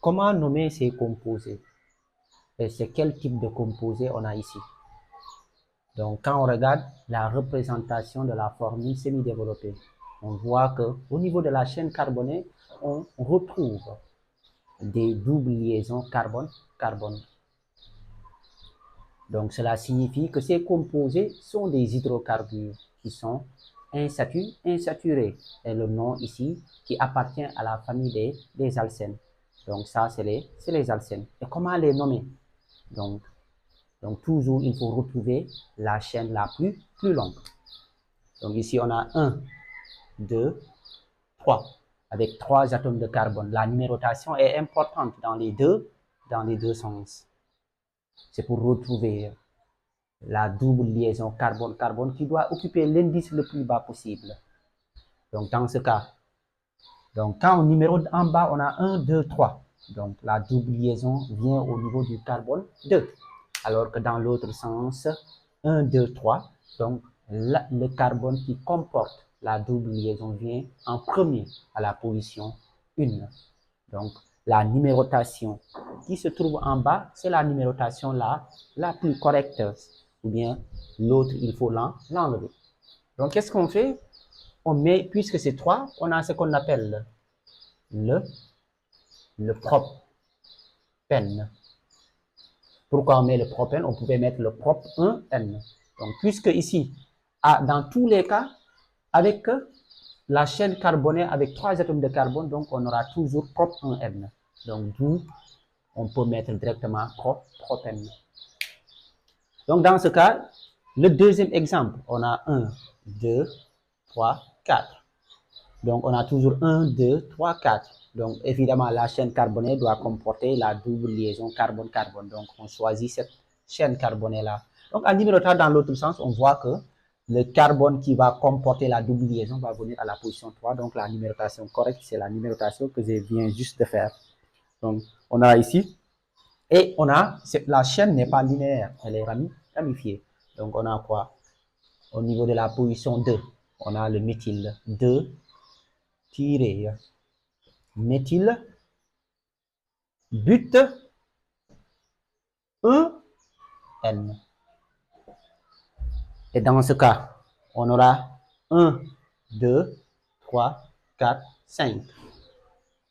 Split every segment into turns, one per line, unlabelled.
comment nommer ces composés? Et c'est quel type de composé on a ici? Donc, quand on regarde la représentation de la formule semi-développée, on voit que au niveau de la chaîne carbonée, on retrouve des doubles liaisons carbone-carbone. Donc, cela signifie que ces composés sont des hydrocarbures qui sont insaturés. Et le nom ici qui appartient à la famille des alcènes. Donc, ça, c'est les alcènes. Et comment les nommer? Donc, toujours, il faut retrouver la chaîne la plus longue. Donc, ici, on a 1, 2, 3, avec 3 atomes de carbone. La numérotation est importante dans les deux sens. C'est pour retrouver la double liaison carbone-carbone qui doit occuper l'indice le plus bas possible. Donc, dans ce cas, quand on numérote en bas, on a 1, 2, 3. Donc, la double liaison vient au niveau du carbone 2. Alors que dans l'autre sens, 1, 2, 3. Donc, le carbone qui comporte la double liaison vient en premier à la position 1. Donc, la numérotation qui se trouve en bas, c'est la numérotation la plus correcte. Ou bien, l'autre, il faut l'enlever. Donc, qu'est-ce qu'on fait? On met, puisque c'est 3, on a ce qu'on appelle le propène. Pourquoi on met le propène? On pouvait mettre le prop 1N. Donc, puisque ici, dans tous les cas, avec la chaîne carbonée avec 3 atomes de carbone, donc on aura toujours prop 1N. Donc, d'où on peut mettre directement propène. Donc, dans ce cas, le deuxième exemple, on a 1, 2, 3, 4. Donc, on a toujours 1, 2, 3, 4. Donc, évidemment, la chaîne carbonée doit comporter la double liaison carbone-carbone. Donc, on choisit cette chaîne carbonée-là. Donc, en numérotant dans l'autre sens, on voit que le carbone qui va comporter la double liaison va venir à la position 3. Donc, la numérotation correcte, c'est la numérotation que je viens juste de faire. Donc, on a ici, et on a, la chaîne n'est pas linéaire, elle est ramifiée. Donc, on a quoi? Au niveau de la position 2, on a le méthyle 2, tiré méthyle, but 1N. Et dans ce cas, on aura 1, 2, 3, 4, 5.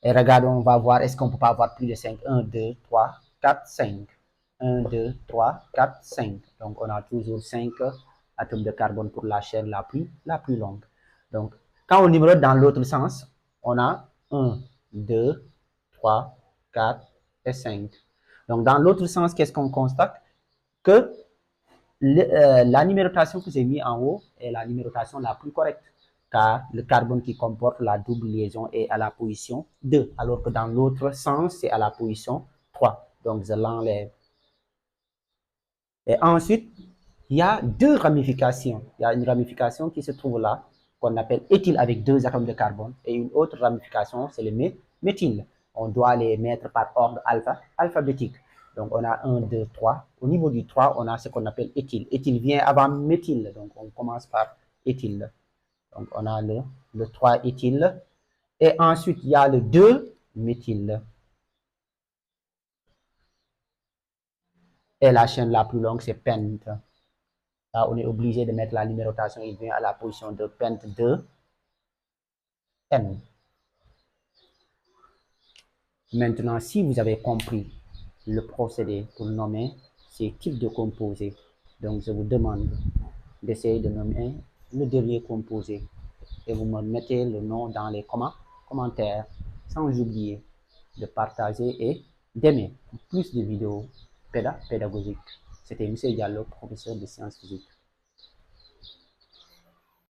Et regardons, on va voir, est-ce qu'on ne peut pas avoir plus de 5? 1, 2, 3, 4, 5. 1, 2, 3, 4, 5. Donc, on a toujours 5 atomes de carbone pour la chaîne la plus longue. Donc, quand on numérote dans l'autre sens, on a 1, 2, 3, 4 et 5. Donc, dans l'autre sens, qu'est-ce qu'on constate? Que la numérotation que j'ai mis en haut est la numérotation la plus correcte, car le carbone qui comporte la double liaison est à la position 2, alors que dans l'autre sens, c'est à la position 3. Donc, je l'enlève. Et ensuite, il y a deux ramifications. Il y a une ramification qui se trouve là, qu'on appelle éthyle avec 2 atomes de carbone, et une autre ramification, c'est le méthyle. On doit les mettre par ordre alphabétique. Donc, on a 1, 2, 3. Au niveau du 3, on a ce qu'on appelle éthyle. Éthyle vient avant méthyle, donc on commence par éthyle. Donc, on a le 3 éthyle. Et ensuite, il y a le 2 méthyle. Et la chaîne la plus longue, c'est pente. Là, on est obligé de mettre la numérotation, il vient à la position de pente 2 N. Maintenant, si vous avez compris le procédé pour nommer ces types de composés, donc je vous demande d'essayer de nommer le dernier composé et vous me mettez le nom dans les commentaires, sans oublier de partager et d'aimer plus de vidéos pédagogiques. C'était M. Diallo, professeur de sciences physiques.